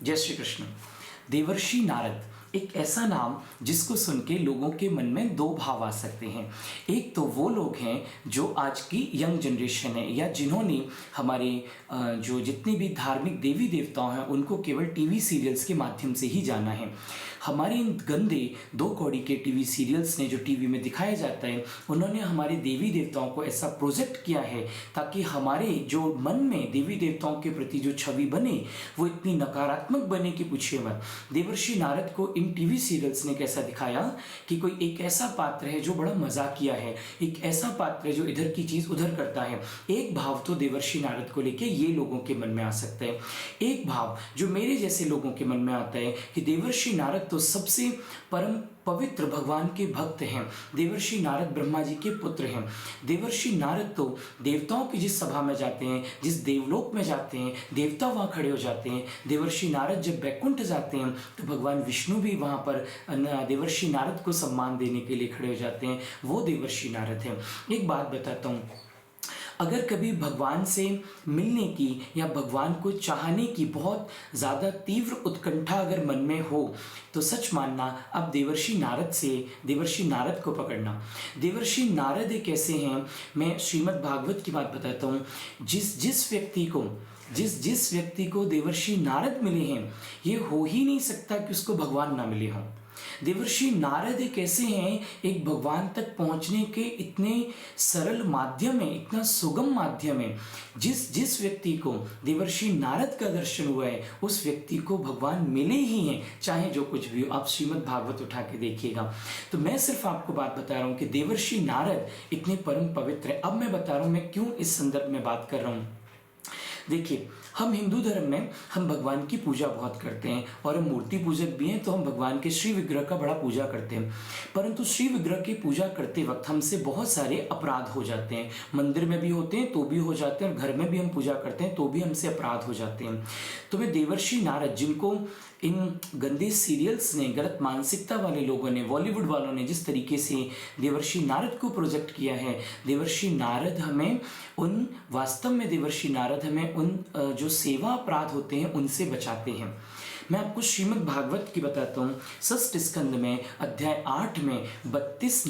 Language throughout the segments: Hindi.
जय श्री कृष्ण। देवर्षि नारद एक ऐसा नाम जिसको सुन के लोगों के मन में दो भाव आ सकते हैं। एक तो वो लोग हैं जो आज की यंग जनरेशन है या जिन्होंने हमारे जो जितने भी धार्मिक देवी देवताओं हैं उनको केवल टीवी सीरियल्स के माध्यम से ही जाना है। हमारे इन गंदे दो कौड़ी के टीवी सीरियल्स ने जो टीवी में दिखाया जाता है, उन्होंने हमारे देवी देवताओं को ऐसा प्रोजेक्ट किया है ताकि हमारे जो मन में देवी देवताओं के प्रति जो छवि बने वो इतनी नकारात्मक बने कि पूछिए मत। देवर्षि नारद को इन टीवी सीरियल्स ने कैसा दिखाया कि कोई एक ऐसा पात्र है जो बड़ा मजाकिया है, एक ऐसा पात्र है जो इधर की चीज उधर करता है। एक भाव तो देवर्षि नारद को लेके ये लोगों के मन में आ सकता है। एक भाव जो मेरे जैसे लोगों के मन में आता है कि देवर्षि नारद तो सबसे परम पवित्र भगवान के भक्त हैं। देवर्षि नारद ब्रह्मा जी के पुत्र हैं। देवर्षि नारद तो देवताओं की जिस सभा में जाते हैं, जिस देवलोक में जाते हैं, देवता वहाँ खड़े हो जाते हैं। देवर्षि नारद जब बैकुंठ जाते हैं तो भगवान विष्णु भी वहाँ पर देवर्षि नारद को सम्मान देने के लिए खड़े हो जाते हैं। वो देवर्षि नारद हैं। एक बात बताता हूँ, अगर कभी भगवान से मिलने की या भगवान को चाहने की बहुत ज़्यादा तीव्र उत्कंठा अगर मन में हो तो सच मानना अब देवर्षि नारद को पकड़ना। देवर्षि नारद एक ऐसे हैं, मैं श्रीमद् भागवत की बात बताता हूँ, जिस व्यक्ति को देवर्षि नारद मिले हैं ये हो ही नहीं सकता कि उसको भगवान ना मिले हों। देवर्षि नारद एक ऐसे हैं, एक भगवान तक पहुंचने के इतने सरल माध्यम है, इतना सुगम माध्यम है। जिस व्यक्ति को देवर्षि नारद का दर्शन हुआ है उस व्यक्ति को भगवान मिले ही हैं, चाहे जो कुछ भी हो। आप श्रीमद् भागवत उठा के देखिएगा। तो मैं सिर्फ आपको बात बता रहा हूं कि देवर्षि नारद इतने परम पवित्र है। अब मैं बता रहा हूं मैं क्यों इस संदर्भ में बात कर रहा हूं। देखिए, हम हिंदू धर्म में हम भगवान की पूजा बहुत करते हैं और हम मूर्ति पूजक भी हैं, तो हम भगवान के श्री विग्रह का बड़ा पूजा करते हैं। परंतु श्री विग्रह की पूजा करते वक्त हमसे बहुत सारे अपराध हो जाते हैं। मंदिर में भी होते हैं तो भी हो जाते हैं, और घर में भी हम पूजा करते हैं तो भी हमसे अपराध हो जाते हैं। तो मैं देवर्षि नारद, जिनको इन गंदे सीरियल्स ने, गलत मानसिकता वाले लोगों ने, बॉलीवुड वालों ने जिस तरीके से देवर्षि नारद को प्रोजेक्ट किया है, देवर्षि नारद हमें उन वास्तव में देवर्षि नारद हमें उन जो सेवा अपराध होते हैं उनसे बचाते हैं। मैं आपको श्रीमद् भागवत की बताता हूँ। षष्ठ स्कंद में अध्याय 8 में 32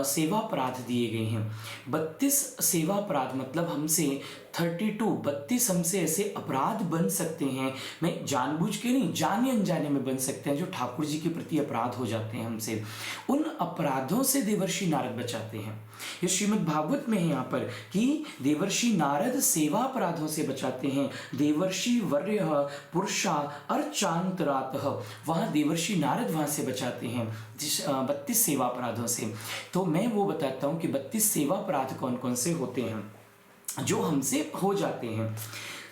सेवा अपराध दिए गए हैं। 32 सेवा अपराध मतलब हमसे 32 हमसे ऐसे अपराध बन सकते हैं, मैं जानबूझ के नहीं, जाने अनजाने में बन सकते हैं, जो ठाकुर जी के प्रति अपराध हो जाते हैं हमसे। उन अपराधों से देवर्षि नारद बचाते हैं। ये श्रीमद् भागवत में है यहाँ पर कि देवर्षि नारद सेवा अपराधों से बचाते हैं। देवर्षि वर्य पुरुषा अर्चांतरातः, वहाँ देवर्षि नारद वहाँ से बचाते हैं 32 सेवा अपराधों से। तो मैं वो बताता हूँ कि 32 सेवा अपराध कौन कौन से होते हैं जो हमसे हो जाते हैं।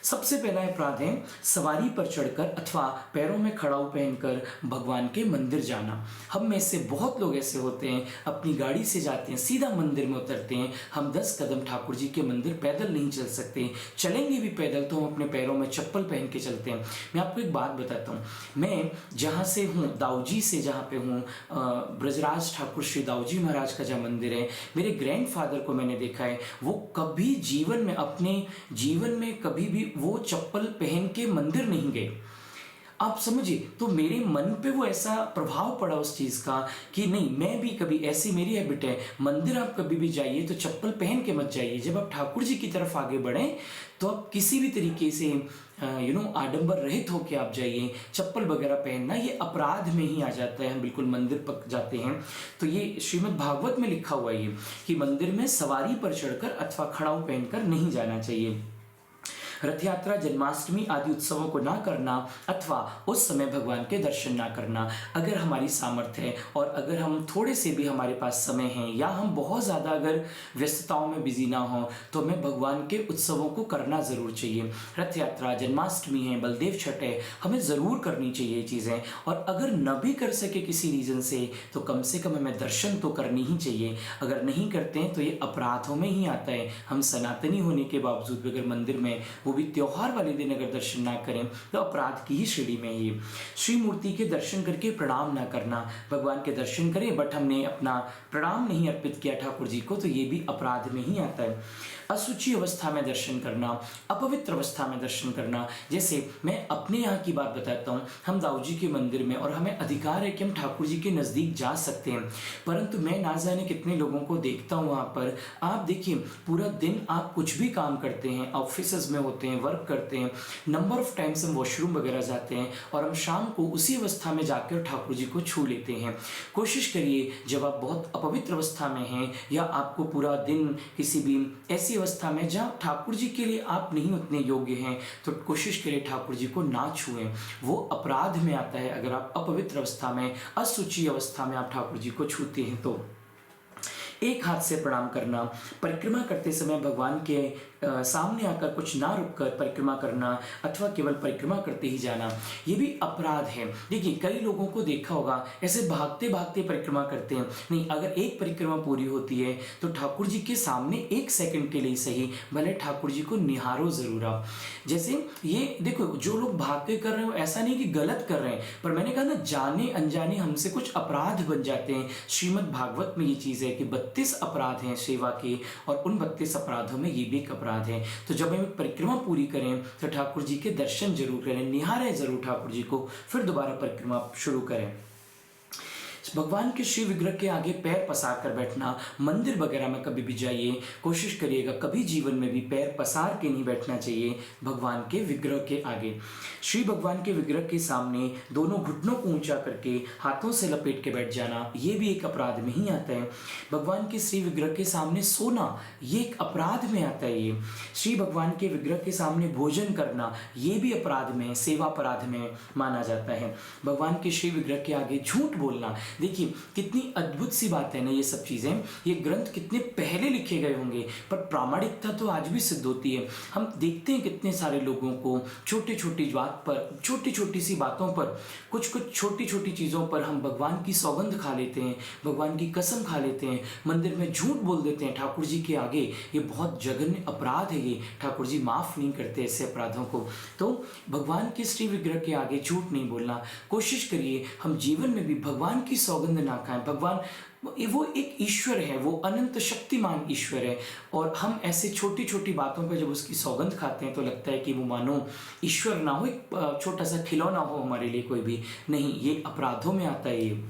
सबसे पहला अपराध है सवारी पर चढ़कर अथवा पैरों में खड़ाऊ पहनकर भगवान के मंदिर जाना। हम में से बहुत लोग ऐसे होते हैं, अपनी गाड़ी से जाते हैं, सीधा मंदिर में उतरते हैं। हम 10 कदम ठाकुर जी के मंदिर पैदल नहीं चल सकते, चलेंगे भी पैदल तो हम अपने पैरों में चप्पल पहन के चलते हैं। मैं आपको एक बात बताता हूँ, मैं जहाँ से हूँ, दाऊजी से जहाँ पे हूँ, ब्रजराज ठाकुर श्री दाऊजी महाराज का जहाँ मंदिर है, मेरे ग्रैंडफादर को मैंने देखा है, वो कभी जीवन में, अपने जीवन में कभी भी वो चप्पल पहन के मंदिर नहीं गए। आप समझिए, तो मेरे मन पे वो ऐसा प्रभाव पड़ा उस चीज़ का कि नहीं, मैं भी कभी, ऐसी मेरी हैबिट है, मंदिर आप कभी भी जाइए तो चप्पल पहन के मत जाइए। जब आप ठाकुर जी की तरफ आगे बढ़ें तो आप किसी भी तरीके से आडंबर रहित होके आप जाइए। चप्पल वगैरह पहनना ये अपराध में ही आ जाता है। हम बिल्कुल मंदिर पर जाते हैं तो ये श्रीमद् भागवत में लिखा हुआ है कि मंदिर में सवारी पर चढ़कर अथवा खड़ाऊ पहनकर नहीं जाना चाहिए। रथ यात्रा, जन्माष्टमी आदि उत्सवों को ना करना अथवा उस समय भगवान के दर्शन ना करना। अगर हमारी सामर्थ्य है और अगर हम थोड़े से भी हमारे पास समय है या हम बहुत ज़्यादा अगर व्यस्तताओं में बिजी ना हो तो हमें भगवान के उत्सवों को करना ज़रूर चाहिए। रथ यात्रा, जन्माष्टमी है, बलदेव छठ है, हमें ज़रूर करनी चाहिए ये चीज़ें। और अगर न भी कर सके किसी रीज़न से तो कम से कम हमें दर्शन तो करनी ही चाहिए। अगर नहीं करते हैं तो ये अपराधों में ही आता है। हम सनातनी होने के बावजूद भी अगर मंदिर में वो भी त्योहार वाले दिन अगर दर्शन ना करें तो अपराध की ही श्रेणी में ये। श्री मूर्ति के दर्शन करके प्रणाम ना करना, भगवान के दर्शन करें बट हमने अपना प्रणाम नहीं अर्पित किया ठाकुर जी को, तो ये भी अपराध में ही आता है। असुचि अवस्था में दर्शन करना, अपवित्र अवस्था में दर्शन करना, जैसे मैं अपने यहाँ की बात बताता हूँ, हम दाऊ जी के मंदिर में और हमें अधिकार है कि हम ठाकुर जी के नज़दीक जा सकते हैं, परंतु मैं ना जाने कितने लोगों को देखता हूँ वहाँ पर। आप देखिए पूरा दिन आप कुछ भी काम करते हैं, ऑफिस में होते हैं, वर्क करते हैं, नंबर ऑफ टाइम्स हम वॉशरूम वगैरह जाते हैं और हम शाम को उसी अवस्था में जाकर ठाकुर जी को छू लेते हैं। कोशिश करिए जब आप बहुत अपवित्र अवस्था में हैं या आपको पूरा दिन किसी भी ऐसी अवस्था में जहाँ ठाकुर जी के लिए आप नहीं उतने योग्य हैं, तो कोशिश करें ठाकुर जी को ना छुएं, वो अपराध में आता है। अगर आप अपवित्र अवस्था में, असुचि अवस्था में आप ठाकुर जी को छूते हैं तो एक हाथ से प्रणाम करना, परिक्रमा करते समय भगवान के सामने आकर कुछ ना रुककर परिक्रमा करना अथवा केवल परिक्रमा करते ही जाना, ये भी अपराध है। देखिए कई लोगों को देखा होगा ऐसे भागते भागते परिक्रमा करते हैं, नहीं, अगर एक परिक्रमा पूरी होती है तो ठाकुर जी के सामने 1 सेकंड के लिए सही भले ठाकुर जी को निहारो जरूर आप। जैसे ये देखो जो लोग भाग के कर रहे हो ऐसा नहीं कि गलत कर रहे हैं, पर मैंने कहा ना जाने अनजाने हमसे कुछ अपराध बन जाते हैं। श्रीमद् भागवत में ये चीज़ है कि 32 अपराध हैं सेवा के, और उन 32 अपराधों में ये भी एक अपराध है। तो जब हम परिक्रमा पूरी करें तो ठाकुर जी के दर्शन जरूर करें, निहारें जरूर ठाकुर जी को, फिर दोबारा परिक्रमा शुरू करें। भगवान के श्री विग्रह के आगे पैर पसार कर बैठना, मंदिर वगैरह में कभी भी जाइए कोशिश करिएगा कभी जीवन में भी पैर पसार के नहीं बैठना चाहिए भगवान के विग्रह के आगे। श्री भगवान के विग्रह के सामने दोनों घुटनों को ऊंचा करके हाथों से लपेट के बैठ जाना, ये भी एक अपराध में ही आता है। भगवान के श्री विग्रह के सामने सोना, ये एक अपराध में आता है। ये श्री भगवान के विग्रह के सामने भोजन करना, ये भी अपराध में, सेवा अपराध में माना जाता है। भगवान के श्री विग्रह के आगे झूठ बोलना, देखिए कितनी अद्भुत सी बात है ना ये सब चीज़ें। ये ग्रंथ कितने पहले लिखे गए होंगे पर प्रामाणिकता तो आज भी सिद्ध होती है। हम देखते हैं कितने सारे लोगों को छोटी छोटी बात पर, छोटी छोटी सी बातों पर, कुछ कुछ छोटी छोटी चीज़ों पर हम भगवान की सौगंध खा लेते हैं, भगवान की कसम खा लेते हैं, मंदिर में झूठ बोल देते हैं ठाकुर जी के आगे। ये बहुत जघन्य अपराध है, ये ठाकुर जी माफ़ नहीं करते ऐसे अपराधों को। तो भगवान के श्री विग्रह के आगे झूठ नहीं बोलना। कोशिश करिए हम जीवन में भी भगवान की सौगंध ना खाएं। भगवान वो एक ईश्वर है, वो अनंत शक्तिमान ईश्वर है, और हम ऐसे छोटी छोटी बातों पर जब उसकी सौगंध खाते हैं तो लगता है कि वो मानो ईश्वर ना हो, एक छोटा सा खिलौना हो हमारे लिए कोई भी नहीं। ये अपराधों में आता है। ये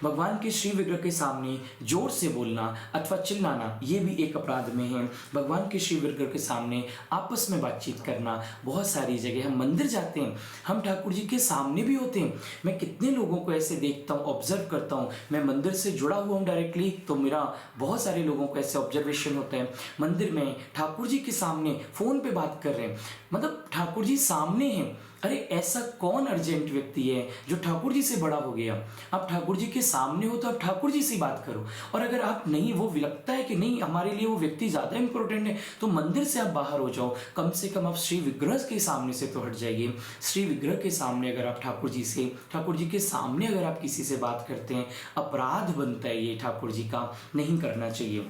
भगवान के श्री विग्रह के सामने जोर से बोलना अथवा चिल्लाना, ये भी एक अपराध में है। भगवान के श्री विग्रह के सामने आपस में बातचीत करना, बहुत सारी जगह हम मंदिर जाते हैं, हम ठाकुर जी के सामने भी होते हैं। मैं कितने लोगों को ऐसे देखता हूँ, ऑब्जर्व करता हूँ, मैं मंदिर से जुड़ा हुआ हूँ डायरेक्टली, तो मेरा बहुत सारे लोगों को ऐसे ऑब्जर्वेशन होता है मंदिर में ठाकुर जी के सामने फ़ोन पे बात कर रहे हैं, मतलब ठाकुर जी सामने हैं। अरे ऐसा कौन अर्जेंट व्यक्ति है जो ठाकुर जी से बड़ा हो गया? आप ठाकुर जी के सामने हो तो आप ठाकुर जी से बात करो, और अगर आप नहीं, वो लगता है कि नहीं हमारे लिए वो व्यक्ति ज़्यादा इंपॉर्टेंट है, तो मंदिर से आप बाहर हो जाओ, कम से कम आप श्री विग्रह के सामने से तो हट जाइए। श्री विग्रह के सामने अगर आप ठाकुर जी के सामने अगर आप किसी से बात करते हैं, अपराध बनता है ये, ठाकुर जी का नहीं करना चाहिए।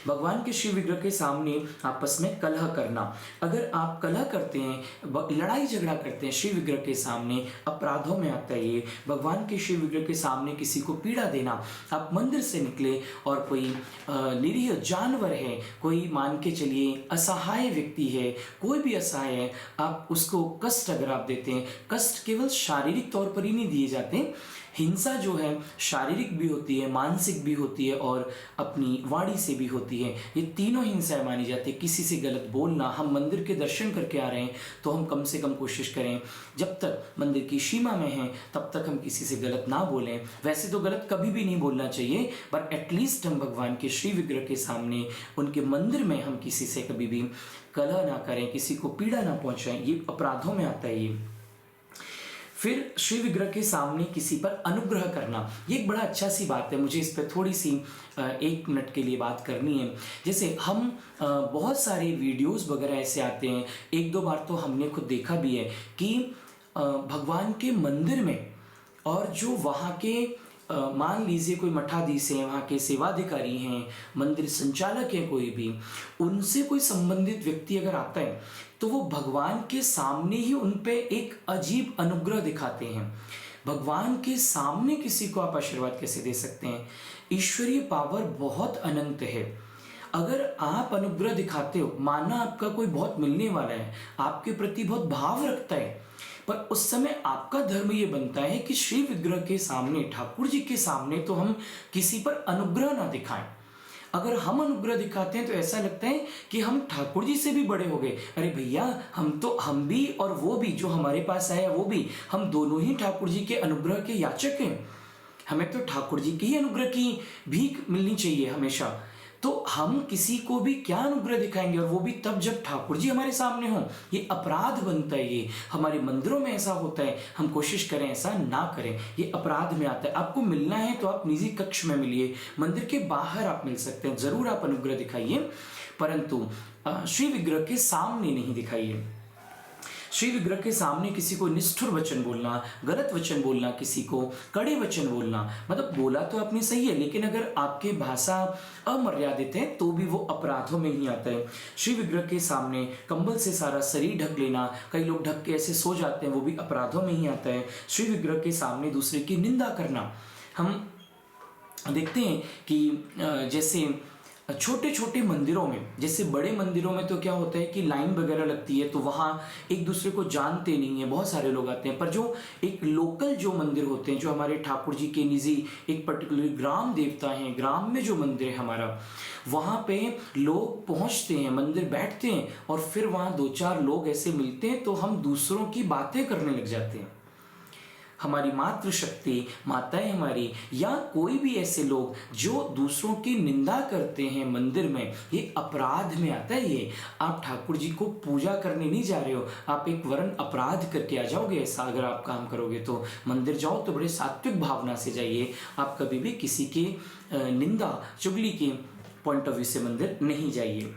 भगवान के शिव विग्रह के सामने आपस में कलह करना, अगर आप कलह करते हैं, लड़ाई झगड़ा करते हैं शिव विग्रह के सामने, अपराधों में आता है ये। भगवान के शिव विग्रह के सामने किसी को पीड़ा देना, आप मंदिर से निकले और कोई निरीह जानवर है, कोई मान के चलिए असहाय व्यक्ति है, कोई भी असहाय है, आप उसको कष्ट अगर आप देते हैं, कष्ट केवल शारीरिक तौर पर ही नहीं दिए जाते, हिंसा जो है शारीरिक भी होती है, मानसिक भी होती है और अपनी वाणी से भी होती है। ये तीनों हिंसाएं मानी जाती है। किसी से गलत बोलना, हम मंदिर के दर्शन करके आ रहे हैं तो हम कम से कम कोशिश करें जब तक मंदिर की सीमा में हैं तब तक हम किसी से गलत ना बोलें। वैसे तो गलत कभी भी नहीं बोलना चाहिए, बट एटलीस्ट हम भगवान के श्री विग्रह के सामने, उनके मंदिर में हम किसी से कभी भी कलह ना करें, किसी को पीड़ा ना पहुंचाएं। ये अपराधों में आता है ये। फिर श्री विग्रह के सामने किसी पर अनुग्रह करना, ये एक बड़ा अच्छा सी बात है, मुझे इस पर थोड़ी सी 1 मिनट के लिए बात करनी है। जैसे हम बहुत सारे वीडियोस वगैरह ऐसे आते हैं, 1-2 बार तो हमने खुद देखा भी है कि भगवान के मंदिर में और जो वहाँ के मान लीजिए कोई मठाधीश हैं, वहाँ के सेवाधिकारी हैं, मंदिर संचालक हैं, कोई भी उनसे कोई संबंधित व्यक्ति अगर आता है तो वो भगवान के सामने ही उन पे एक अजीब अनुग्रह दिखाते हैं। भगवान के सामने किसी को आप आशीर्वाद कैसे दे सकते हैं? ईश्वरीय पावर बहुत अनंत है। अगर आप अनुग्रह दिखाते हो, माना आपका कोई बहुत मिलने वाला है, आपके प्रति बहुत भाव रखता है, पर उस समय आपका धर्म ये बनता है कि श्री विग्रह के सामने, ठाकुर जी के सामने तो हम किसी पर अनुग्रह ना दिखाएं। अगर हम अनुग्रह दिखाते हैं तो ऐसा लगता है कि हम ठाकुर जी से भी बड़े हो गए। अरे भैया, हम भी और वो भी जो हमारे पास आया वो भी, हम दोनों ही ठाकुर जी के अनुग्रह के याचक हैं। हमें तो ठाकुर जी के ही अनुग्रह की भीख मिलनी चाहिए हमेशा। तो हम किसी को भी क्या अनुग्रह दिखाएंगे, और वो भी तब जब ठाकुर जी हमारे सामने हो। ये अपराध बनता है, ये हमारे मंदिरों में ऐसा होता है। हम कोशिश करें ऐसा ना करें, ये अपराध में आता है। आपको मिलना है तो आप निजी कक्ष में मिलिए, मंदिर के बाहर आप मिल सकते हैं, जरूर आप अनुग्रह दिखाइए, परंतु श्री विग्रह के सामने नहीं दिखाइए। श्री विग्रह के सामने किसी को निष्ठुर वचन बोलना, गलत वचन बोलना, किसी को कड़े वचन बोलना, मतलब बोला तो आपने सही है, लेकिन अगर आपके भाषा अमर्यादित है तो भी वो अपराधों में ही आता है। श्री विग्रह के सामने कंबल से सारा शरीर ढक लेना, कई लोग ढक के ऐसे सो जाते हैं, वो भी अपराधों में ही आता है। श्री विग्रह के सामने दूसरे की निंदा करना, हम देखते हैं कि जैसे छोटे छोटे मंदिरों में, जैसे बड़े मंदिरों में तो क्या होता है कि लाइन वगैरह लगती है, तो वहाँ एक दूसरे को जानते नहीं है, बहुत सारे लोग आते हैं। पर जो एक लोकल जो मंदिर होते हैं, जो हमारे ठाकुर जी के निजी एक पर्टिकुलर ग्राम देवता हैं, ग्राम में जो मंदिर है हमारा, वहाँ पे लोग पहुँचते हैं, मंदिर बैठते हैं, और फिर वहाँ दो चार लोग ऐसे मिलते हैं तो हम दूसरों की बातें करने लग जाते हैं। हमारी मातृशक्ति, माताएं हमारी, या कोई भी ऐसे लोग जो दूसरों की निंदा करते हैं मंदिर में, ये अपराध में आता है। ये आप ठाकुर जी को पूजा करने नहीं जा रहे हो, आप एक वरण अपराध करके आ जाओगे। ऐसा अगर आप काम करोगे तो मंदिर जाओ तो बड़े सात्विक भावना से जाइए। आप कभी भी किसी की निंदा, चुगली के पॉइंट ऑफ व्यू से मंदिर नहीं जाइए।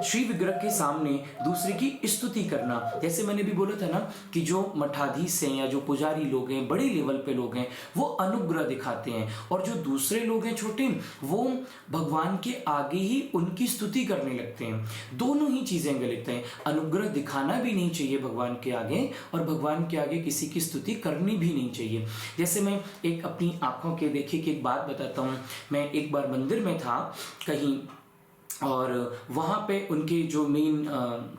श्री विग्रह के सामने दूसरे की स्तुति करना, जैसे मैंने भी बोला था ना कि जो मठाधीश हैं या जो पुजारी लोग हैं, बड़े लेवल पे लोग हैं, वो अनुग्रह दिखाते हैं, और जो दूसरे लोग हैं छोटे, वो भगवान के आगे ही उनकी स्तुति करने लगते हैं। दोनों ही चीजें गलत हैं। अनुग्रह दिखाना भी नहीं चाहिए भगवान के आगे, और भगवान के आगे किसी की स्तुति करनी भी नहीं चाहिए। जैसे मैं एक अपनी आंखों के देखे की एक बात बताता हूँ। मैं एक बार मंदिर में था कहीं, और वहाँ पे उनके जो मेन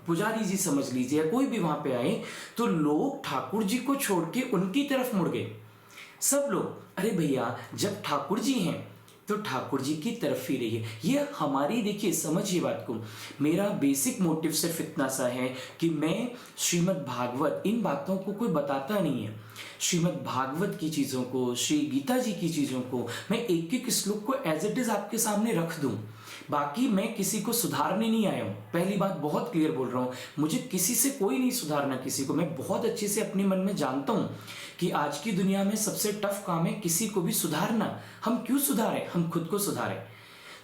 पुजारी जी समझ लीजिए, या कोई भी वहाँ पे आए, तो लोग ठाकुर जी को छोड़ के उनकी तरफ मुड़ गए, सब लोग। अरे भैया, जब ठाकुर जी हैं तो ठाकुर जी की तरफ ही रहिए। ये हमारी, देखिए समझिए बात को, मेरा बेसिक मोटिव सिर्फ इतना सा है कि मैं श्रीमद् भागवत, इन बातों को कोई बताता नहीं है। श्रीमद् भागवत की चीज़ों को, श्री गीता जी की चीज़ों को मैं एक एक श्लोक को एज इट इज़ आपके सामने रख दूं। बाकी मैं किसी को सुधारने नहीं आया हूँ, पहली बात बहुत क्लियर बोल रहा हूँ। मुझे किसी से कोई नहीं सुधारना किसी को। मैं बहुत अच्छे से अपने मन में जानता हूँ कि आज की दुनिया में सबसे टफ काम है किसी को भी सुधारना। हम क्यों सुधारें, हम खुद को सुधारें।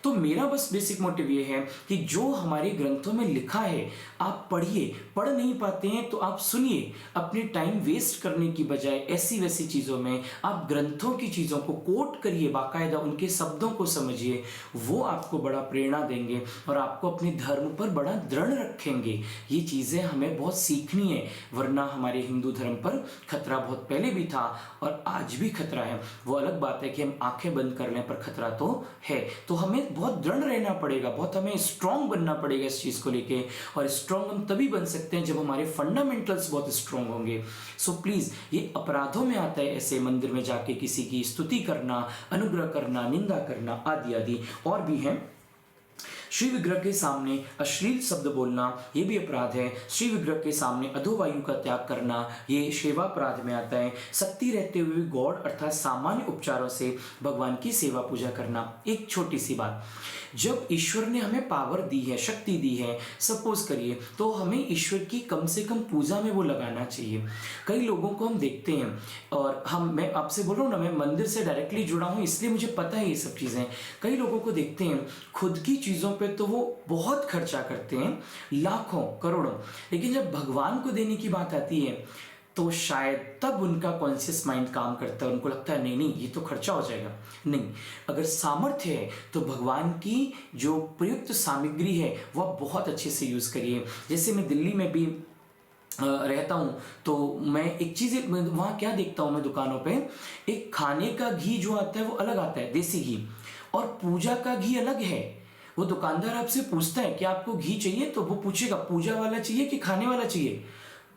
तो मेरा बस बेसिक मोटिव ये है कि जो हमारे ग्रंथों में लिखा है आप पढ़िए। पढ़ नहीं पाते हैं तो आप सुनिए। अपने टाइम वेस्ट करने की बजाय ऐसी वैसी चीज़ों में आप ग्रंथों की चीज़ों को कोट करिए, बाकायदा उनके शब्दों को समझिए। वो आपको बड़ा प्रेरणा देंगे और आपको अपने धर्म पर बड़ा दृढ़ रखेंगे। ये चीज़ें हमें बहुत सीखनी है, वरना हमारे हिंदू धर्म पर खतरा बहुत पहले भी था और आज भी खतरा है। वो अलग बात है कि हम आंखें बंद कर लें, पर खतरा तो है। तो हमें बहुत दृढ़ रहना पड़ेगा, बहुत हमें स्ट्रांग बनना पड़ेगा इस चीज़ को लेके। और स्ट्रांग हम तभी बन सकते हैं जब हमारे फंडामेंटल्स बहुत स्ट्रांग होंगे। सो प्लीज़, ये अपराधों में आता है ऐसे मंदिर में जाके किसी की स्तुति करना, अनुग्रह करना, निंदा करना आदि आदि। और भी हैं, श्री विग्रह के सामने अश्लील शब्द बोलना, ये भी अपराध है। श्री विग्रह के सामने अधोवायु का त्याग करना, ये सेवा अपराध में आता है। शक्ति रहते हुए भी गौड़ अर्थात सामान्य उपचारों से भगवान की सेवा पूजा करना। एक छोटी सी बात, जब ईश्वर ने हमें पावर दी है, शक्ति दी है, सपोज करिए, तो हमें ईश्वर की कम से कम पूजा में वो लगाना चाहिए। कई लोगों को हम देखते हैं, और मैं आपसे बोल रहा हूँ ना, मैं मंदिर से डायरेक्टली जुड़ा हूँ इसलिए मुझे पता है ये सब चीज़ें। कई लोगों को देखते हैं खुद की चीज़ों पे तो वो बहुत खर्चा करते हैं, लाखों करोड़ों, लेकिन जब भगवान को देने की बात आती है तो शायद तब उनका कॉन्शियस माइंड काम करता है, उनको लगता है नहीं नहीं ये तो खर्चा हो जाएगा। नहीं, अगर सामर्थ्य है तो भगवान की जो प्रयुक्त सामग्री है वह बहुत अच्छे से यूज़ करिए। जैसे मैं दिल्ली में भी रहता हूँ, तो मैं एक चीज़ वहाँ क्या देखता हूँ, मैं दुकानों पे एक खाने का घी जो आता है वो अलग आता है, देसी घी, और पूजा का घी अलग है। वो दुकानदार आपसे पूछता है कि आपको घी चाहिए, तो वो पूछेगा पूजा वाला चाहिए कि खाने वाला चाहिए।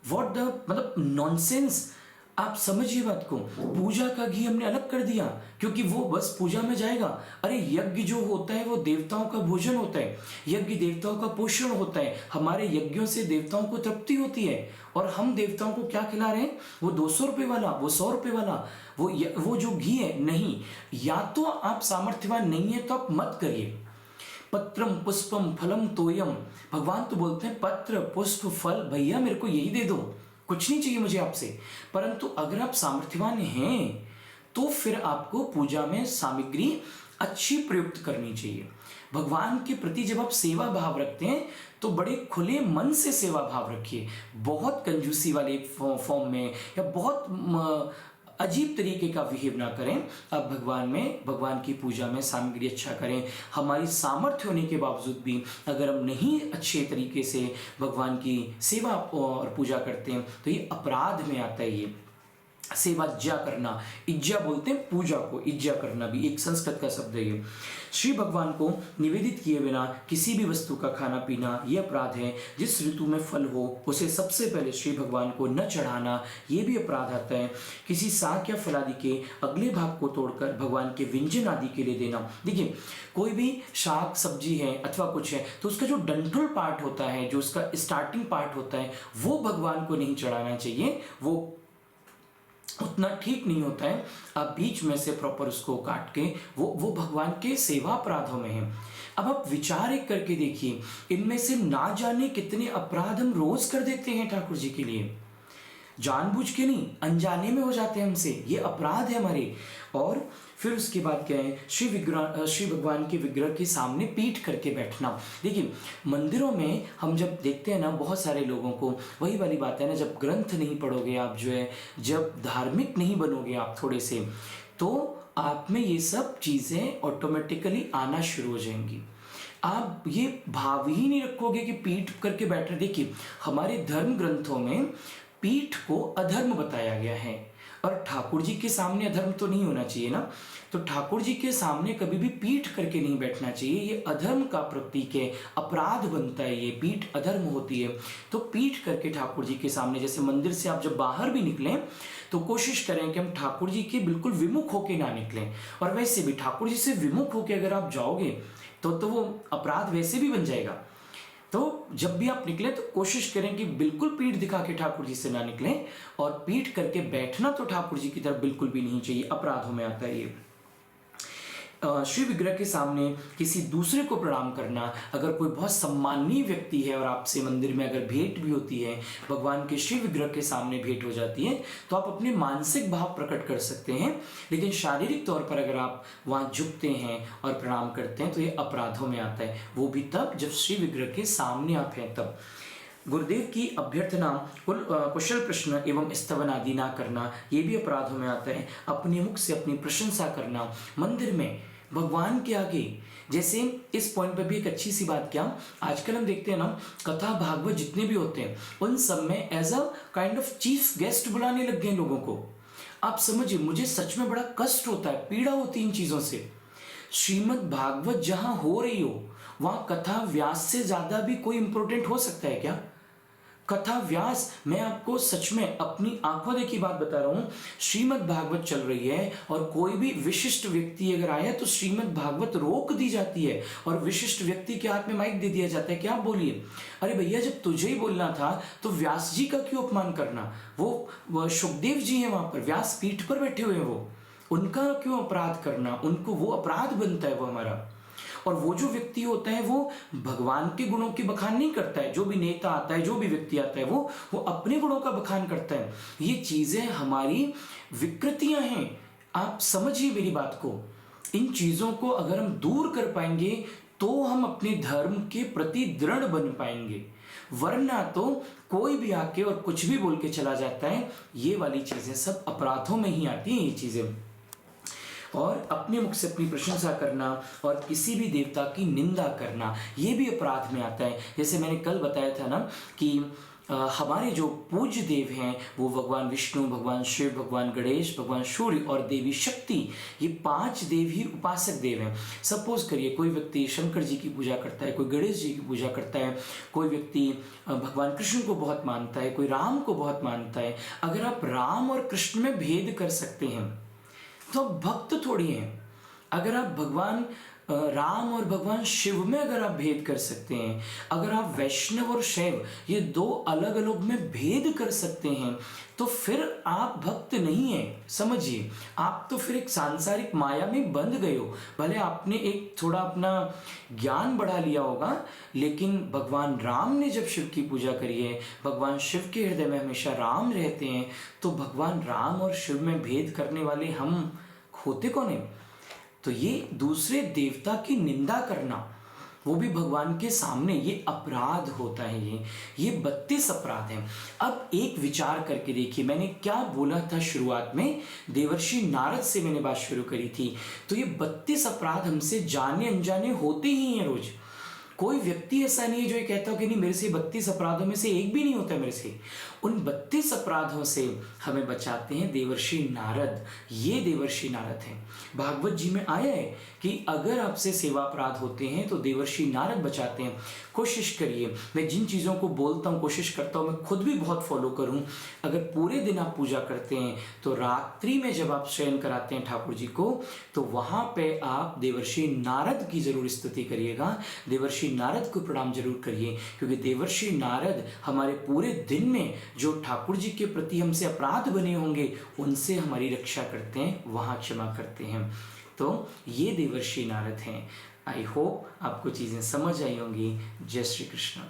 व्हाट द मतलब नॉनसेंस। आप समझिए बात को, पूजा का घी हमने अलग कर दिया क्योंकि वो बस पूजा में जाएगा। अरे यज्ञ जो होता है वो देवताओं का भोजन होता है, यज्ञ देवताओं का पोषण होता है, हमारे यज्ञों से देवताओं को तृप्ति होती है। और हम देवताओं को क्या खिला रहे हैं, वो 200 रुपये वाला, वो 100 रुपये वाला, वो जो घी है। नहीं, या तो आप सामर्थ्यवान नहीं है तो आप मत करिए। पत्रम पुष्पम फलम तोयम, भगवान तो बोलते हैं पत्र पुष्प फल भैया मेरे को यही दे दो, कुछ नहीं चाहिए मुझे आपसे। परंतु अगर आप सामर्थ्यवान हैं तो फिर आपको पूजा में सामग्री अच्छी प्रयुक्त करनी चाहिए। भगवान के प्रति जब आप सेवा भाव रखते हैं तो बड़े खुले मन से सेवा भाव रखिए। बहुत कंजूसी वाले फॉर्म में या बहुत अजीब तरीके का बिहेव ना करें। अब भगवान की पूजा में सामग्री अच्छा करें। हमारी सामर्थ्य होने के बावजूद भी अगर हम नहीं अच्छे तरीके से भगवान की सेवा और पूजा करते हैं तो ये अपराध में आता है। ये सेवा इज्जा करना, इज्जा बोलते हैं पूजा को, इज्जा करना भी एक संस्कृत का शब्द है। ये श्री भगवान को निवेदित किए बिना किसी भी वस्तु का खाना पीना ये अपराध है। जिस ऋतु में फल हो उसे सबसे पहले श्री भगवान को न चढ़ाना ये भी अपराध आता है। किसी शाक या फल आदि के अगले भाग को तोड़कर भगवान के व्यंजन आदि के लिए देना। देखिए, कोई भी शाक सब्जी है अथवा कुछ है तो उसका जो डंठल पार्ट होता है, जो उसका स्टार्टिंग पार्ट होता है, वो भगवान को नहीं चढ़ाना चाहिए, वो उतना ठीक नहीं होता है। आप बीच में से प्रॉपर उसको काट के वो भगवान के सेवा अपराधों में है। अब आप विचार एक करके देखिए, इनमें से ना जाने कितने अपराध हम रोज कर देते हैं ठाकुर जी के लिए, जानबूझ के नहीं, अनजाने में हो जाते हैं हमसे, ये अपराध है हमारे। और फिर उसके बाद क्या है, श्री भगवान के विग्रह के सामने पीठ करके बैठना। देखिए, मंदिरों में हम जब देखते हैं ना बहुत सारे लोगों को, वही वाली बात है ना, जब ग्रंथ नहीं पढ़ोगे आप, जो है जब धार्मिक नहीं बनोगे आप थोड़े से, तो आप में ये सब चीज़ें ऑटोमेटिकली आना शुरू हो जाएंगी। आप ये भाव ही नहीं रखोगे कि पीठ करके बैठ रहे। देखिए, हमारे धर्म ग्रंथों में पीठ को अधर्म बताया गया है, और ठाकुर जी के सामने अधर्म तो नहीं होना चाहिए ना, तो ठाकुर जी के सामने कभी भी पीठ करके नहीं बैठना चाहिए। ये अधर्म का प्रतीक है, अपराध बनता है, ये पीठ अधर्म होती है। तो पीठ करके ठाकुर जी के सामने, जैसे मंदिर से आप जब बाहर भी निकलें तो कोशिश करें कि हम ठाकुर जी के बिल्कुल विमुख होके ना निकलें। और वैसे भी ठाकुर जी से विमुख होके अगर आप जाओगे तो वो अपराध वैसे भी बन जाएगा। तो जब भी आप निकले तो कोशिश करें कि बिल्कुल पीठ दिखा के ठाकुर जी से ना निकलें, और पीठ करके बैठना तो ठाकुर जी की तरफ बिल्कुल भी नहीं चाहिए, अपराधों में आता है ये। श्री विग्रह के सामने किसी दूसरे को प्रणाम करना, अगर कोई बहुत सम्माननीय व्यक्ति है और आपसे मंदिर में अगर भेंट भी होती है, भगवान के श्री विग्रह के सामने भेंट हो जाती है, तो आप अपने मानसिक भाव प्रकट कर सकते हैं। लेकिन शारीरिक तौर पर अगर आप वहाँ झुकते हैं और प्रणाम करते हैं तो ये अपराधों में आता है, वो भी तब जब श्री विग्रह के सामने आप हैं तब। गुरुदेव की अभ्यर्थना, कुशल प्रश्न एवं स्तवन आदि ना करना ये भी अपराधों में आता है। अपने मुख से अपनी प्रशंसा करना मंदिर में भगवान के आगे, जैसे इस पॉइंट पे भी एक अच्छी सी बात, क्या आजकल हम देखते हैं ना, कथा भागवत जितने भी होते हैं उन सब में as a kind of chief guest बुलाने लग गए लोगों को। आप समझिए, मुझे सच में बड़ा कष्ट होता है, पीड़ा होती है इन चीज़ों से। श्रीमद् भागवत जहाँ हो रही हो वहाँ कथा व्यास से ज़्यादा भी कोई इंपॉर्टेंट हो सकता है क्या? कथा व्यास, मैं आपको सच में अपनी आंखों देखी बात बता रहा हूँ। श्रीमद् भागवत चल रही है और कोई भी विशिष्ट व्यक्ति अगर आया तो श्रीमद् भागवत रोक दी जाती है और विशिष्ट व्यक्ति के हाथ में माइक दे दिया जाता है कि आप बोलिए। अरे भैया, जब तुझे ही बोलना था तो व्यास जी का क्यों अपमान करना? वो सुखदेव जी हैं वहां पर, व्यास पीठ पर बैठे हुए हैं, वो उनका क्यों अपराध करना? उनको वो अपराध बनता है वो हमारा। और वो जो व्यक्ति होता है वो भगवान के गुणों की बखान नहीं करता है। जो भी नेता आता है, जो भी व्यक्ति आता है, वो अपने गुणों का बखान करता है। ये चीजें हमारी विकृतियां हैं। आप समझिए मेरी बात को। इन चीजों को अगर हम दूर कर पाएंगे तो हम अपने धर्म के प्रति दृढ़ बन पाएंगे। वरना तो कोई भी आके और कुछ भी बोल के चला जाता है। ये वाली चीजें सब अपराधों में ही आती हैं ये चीजें। और अपने मुख से अपनी प्रशंसा करना और किसी भी देवता की निंदा करना, ये भी अपराध में आता है। जैसे मैंने कल बताया था ना कि हमारे जो पूज्य देव हैं वो भगवान विष्णु, भगवान शिव, भगवान गणेश, भगवान सूर्य और देवी शक्ति, ये 5 देव ही उपासक देव हैं। सपोज करिए कोई व्यक्ति शंकर जी की पूजा करता है, कोई गणेश जी की पूजा करता है, कोई व्यक्ति भगवान कृष्ण को बहुत मानता है, कोई राम को बहुत मानता है। अगर आप राम और कृष्ण में भेद कर सकते हैं तो आप भक्त थोड़ी हैं। अगर आप भगवान राम और भगवान शिव में अगर आप भेद कर सकते हैं, अगर आप वैष्णव और शैव ये 2 अलग अलग में भेद कर सकते हैं, तो फिर आप भक्त नहीं हैं। समझिए, आप तो फिर एक सांसारिक माया में बंध गए हो। भले आपने एक थोड़ा अपना ज्ञान बढ़ा लिया होगा, लेकिन भगवान राम ने जब शिव की पूजा करी है, भगवान शिव के हृदय में हमेशा राम रहते हैं, तो भगवान राम और शिव में भेद करने वाले हम होते कौन हैं? तो ये दूसरे देवता की निंदा करना, वो भी भगवान के सामने, ये अपराध होता है। ये 32 अपराध हैं। अब एक विचार करके देखिए, मैंने क्या बोला था शुरुआत में, देवर्षि नारद से मैंने बात शुरू करी थी। तो ये 32 अपराध हमसे जाने अनजाने होते ही हैं रोज। कोई व्यक्ति ऐसा नहीं है जो ये कहता हो कि नहीं मेरे से 32 अपराधों में से एक भी नहीं होता है मेरे से। उन 32 अपराधों से हमें बचाते हैं देवर्षि नारद। ये देवर्षि नारद हैं। भागवत जी में आया है कि अगर आपसे सेवा अपराध होते हैं तो देवर्षि नारद बचाते हैं। कोशिश करिए, मैं जिन चीज़ों को बोलता हूँ कोशिश करता हूँ मैं खुद भी बहुत फॉलो करूँ। अगर पूरे दिन आप पूजा करते हैं तो रात्रि में जब आप शयन कराते हैं ठाकुर जी को, तो वहाँ पे आप देवर्षि नारद की जरूर स्तुति करिएगा, देवर्षि नारद को प्रणाम जरूर करिए। क्योंकि देवर्षि नारद हमारे पूरे दिन में जो ठाकुर जी के प्रति हमसे अपराध बने होंगे उनसे हमारी रक्षा करते हैं, वहाँ क्षमा करते हैं। तो ये देवर्षि नारद हैं। आई होप आपको चीज़ें समझ आई होंगी। जय श्री कृष्ण।